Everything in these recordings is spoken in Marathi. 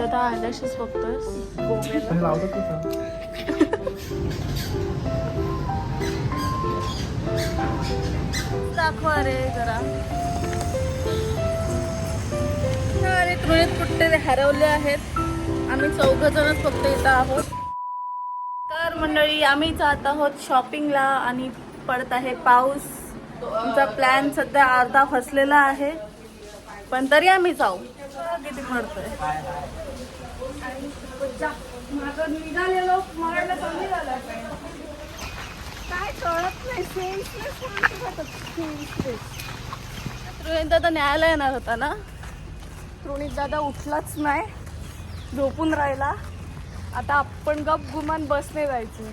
दादा आयलॅशेस बघतोयस गोव्याला. दाखवा रे जरा. अरे कृणित कुठे हरवले आहेत. आम्ही 4 जणच फक्त इथं आहोत. तर मंडळी आम्ही जात आहोत शॉपिंगला आणि पडत आहे पाऊस. आमचा प्लॅन सध्या अर्धा फसलेला आहे पण तरी आम्ही जाऊ. किती पडतोय निघालेलो काय कळत नाही. तृणित दादा न्यायला येणार होता ना. तृणित दादा उठलाच नाही, झोपून राहिला. आता आपण गप गुमान बसने जायचं.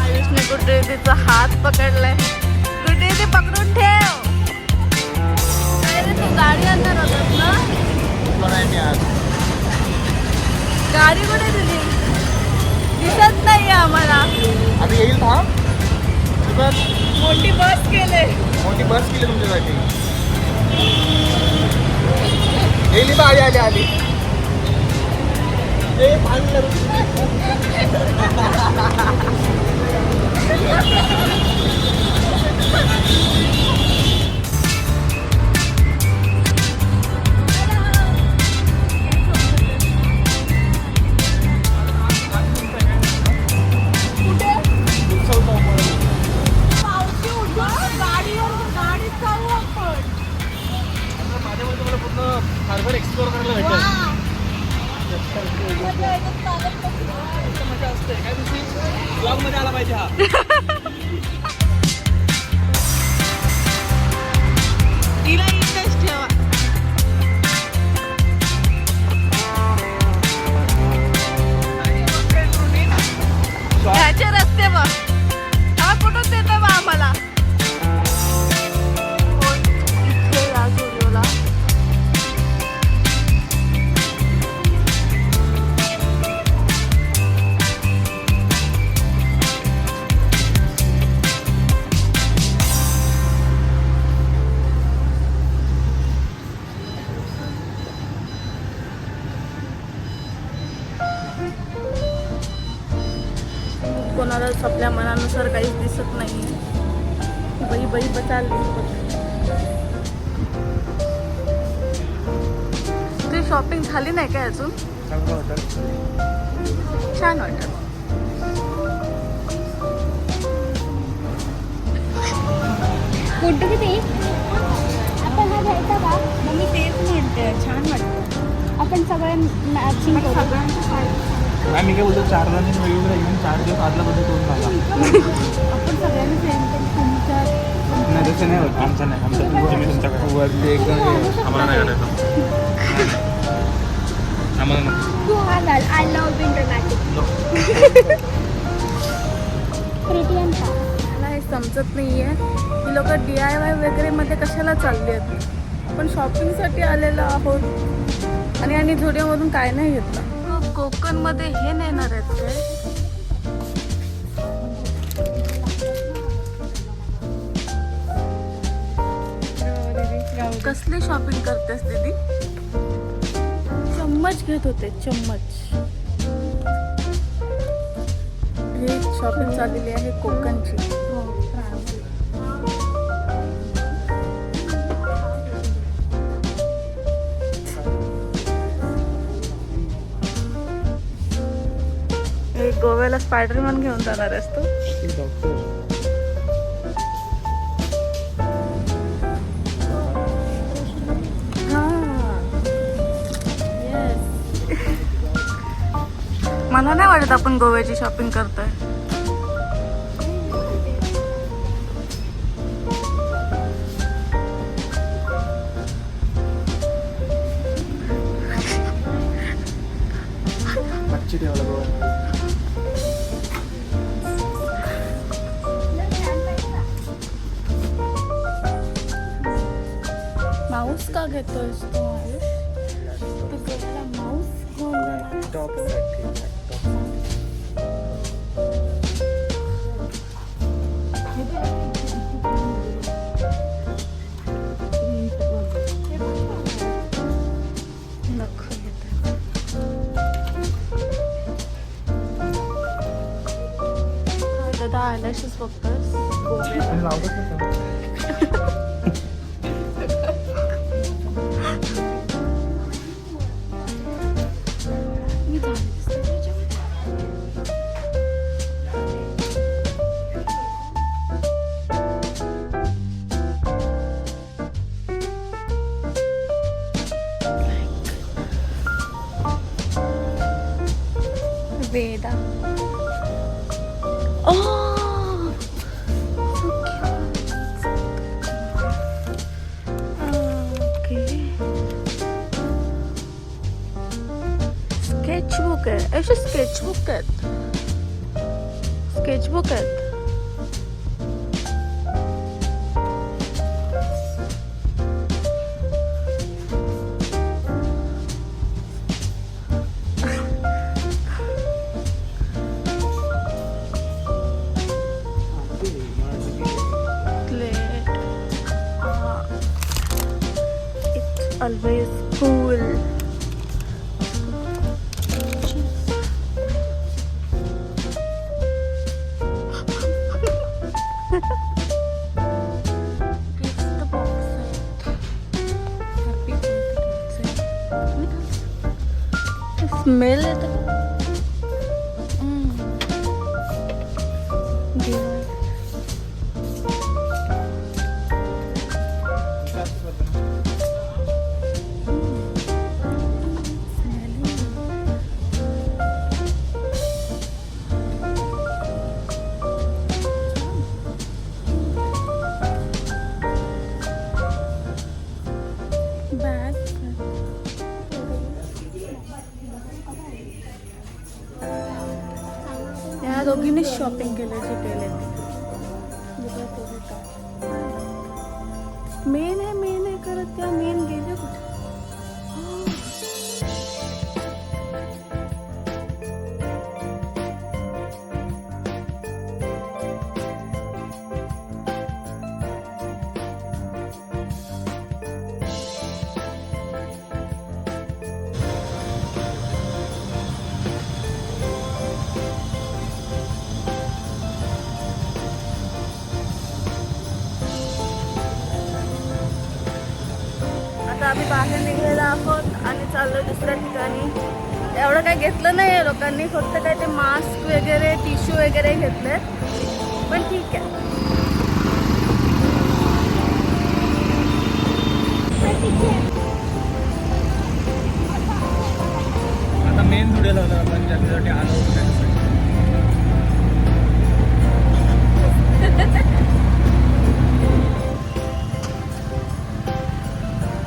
आयुषने कुठे तिचा हात पकडलाय. कुठे ते पकडून ठेव. काय रे तू गाडी आणणार होतास ना. गाडी कुठे तुझी दिसत नाहीये आम्हाला. आता येईल था मोठी बस केले. मोठी बस केली तुमच्यासाठी. येईल बा आली आली आली. हार्बर एक्सप्लोर करायला भेटेल. मजा असते काय दिवशी ब्लॉग मध्ये आला पाहिजे हा. तिला इंटरेस्ट ठेवा. ह्याचे रस्ते बघ. हा कुठून देतो बा आम्हाला. कोणालाच आपल्या मनानुसार काहीच दिसत नाही. बाई बाई बचालली. तुझी शॉपिंग झाली नाही काय अजून. छान वाटत. फोटो किती आपण हा घ्यायचा का. मग मी तेच म्हणते छान वाटतं. आपण सगळे मॅचिंग करू. मी काय बोलतो 4 जणांनी वेगवेगळं येऊन 4 दिवस आदला बदल करून झाला. आपण सगळ्यांनी सेम तुमच्या नाही तसं नाही होत. आमचं नाही. आमचं तुम्ही तुमच्याकडे वरती एकदम आम्हाला नाही करायचं. आम्हाला नको. तू हा घाल. I love winter matching. Pretty and का मला हे समजत नाहीये की लोक DIY वगैरे मध्ये कशाला चालली आहेत. पण शॉपिंगसाठी आलेलो आहोत आणि झुडिओमधून काय नाही घेतलं. कोकण मध्ये हे नेणार आहेत काय. कसली शॉपिंग करतेस दीदी. चम्मच घेत होते चम्मच. हे शॉपिंग चाललेली आहे कोकणची. गोव्याला स्पायडरमॅन घेऊन जाणार आहेस तू. मला नाही वाटत आपण गोव्याची शॉपिंग करतोय. माऊस का घेतोयस तू आयुष. तू गोव्याला माऊस घेऊन जाणार. आता आयलॅशेस बघतोस. आणि लावतच नव्हतं. मी झाले दिसते त्याच्यामध्ये. Veda. Oh, so cute. Okay. Sketchbook आहे. असे स्केचबुक आहेत. स्केचबुक आहेत. Plate. It's always cool. It's the box set. Happy birthday set. Smell it. Dear. Bag. या दोघींनी शॉपिंग केलं जे केले मेन आहे करत त्या मेन गेले कुठे. आता आम्ही बाहेर निघालेलो आहोत आणि चाललो दुसऱ्या ठिकाणी. एवढं काही घेतलं नाही आहे लोकांनी, फक्त काय ते मास्क वगैरे टिश्यू वगैरे घेतले, पण ठीक आहे. आता मेन जुडे लावलं आपण ज्याच्यासाठी आलो होतो त्याच्यासाठी.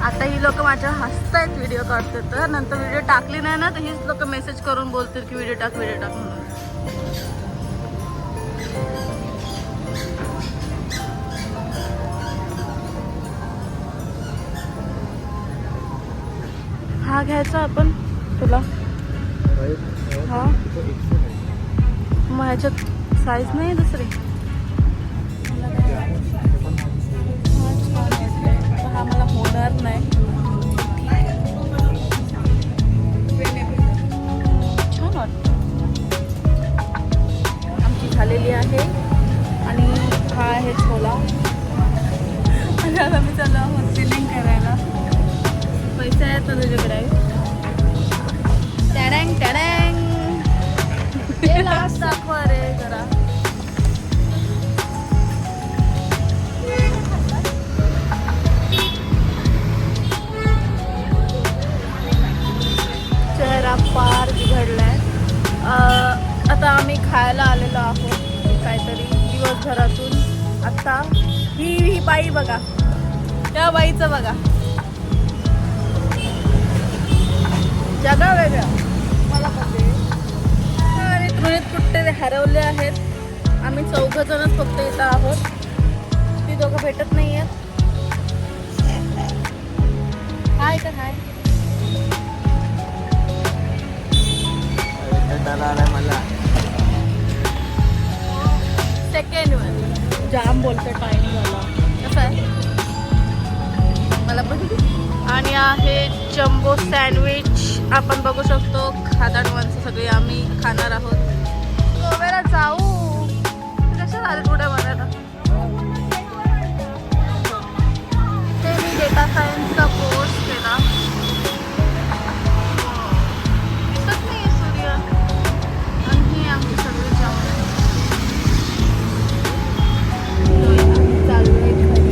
आता ही लोक माझ्या हसतायत व्हिडिओ काढते, तर नंतर व्हिडिओ टाकली नाही ना तर हीच लोक मेसेज करून बोलतील की व्हिडिओ टाक म्हणून. हा घ्यायचा आपण तुला. हा मग ह्याच्यात साईज नाही दुसरी. हा मला होणार नाही. छान वाटतं. आमची झालेली आहे आणि हा आहे छोला. आणि आता मी चाललो आहोत फिलिंग करायला. पैसे आहेत ना तुझ्याकडे. टॅडँग टॅडँग. हे लास्ट दाखवा रे जरा. चेहरा फार बिघडलाय. आता आम्ही खायला आलेलो आहोत काहीतरी दिवसभरातून. आता ही बाई बघा, त्या बाईचं बघा, जगा वेगळा मला मध्ये. आणि तृणित कुठे हरवले आहेत. आम्ही 4 जणच फक्त इथं आहोत. ती दोघं भेटत नाही आहेत. हाय तर हाय. मला सेकंड वन जाम बोलतो टाइम झाला. कसं आहे मला पण. आणि आहे जम्बो सँडविच. आपण बघू शकतो खादाड माणसं सगळी आम्ही खाणार आहोत. गोव्याला जाऊ. झाले पुढे बघायला. ते मी डेटा सायन्सचा कोर्स केला. दिसत नाही सूर्य आणि ही आमची सगळी चालू आहे घरी.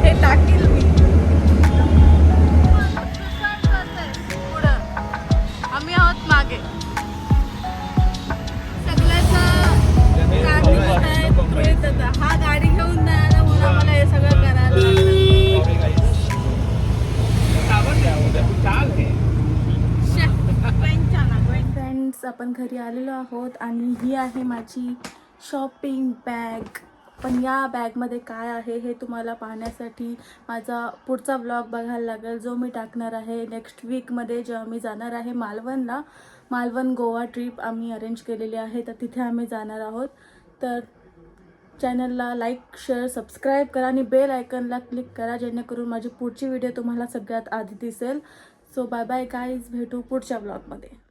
हे टाकील मी पुढं. आम्ही आहोत मागे. हा गाडी घेऊन नाही आला म्हणून आम्हाला हे सगळं करायला फ्रेंड्स. आपण घरी आलेलो आहोत आणि ही आहे माझी शॉपिंग बॅग. पण या बॅगमध्ये काय आहे हे तुम्हाला पाहण्यासाठी माझा पुढचा व्लॉग बघायला लागेल, जो मी टाकणार आहे नेक्स्ट वीकमध्ये, जेव्हा मी जाणार आहे मालवणला. मालवण गोवा ट्रिप आम्ही अरेंज केलेली आहे, तर तिथे आम्ही जाणार आहोत. तर चॅनलला लाईक शेअर सबस्क्राईब करा आणि बेल आयकनला क्लिक करा, जेणेकरून माझी पुढची व्हिडिओ तुम्हाला सगळ्यात आधी दिसेल. सो बाय बाय गाईज, भेटू पुढच्या व्लॉगमध्ये.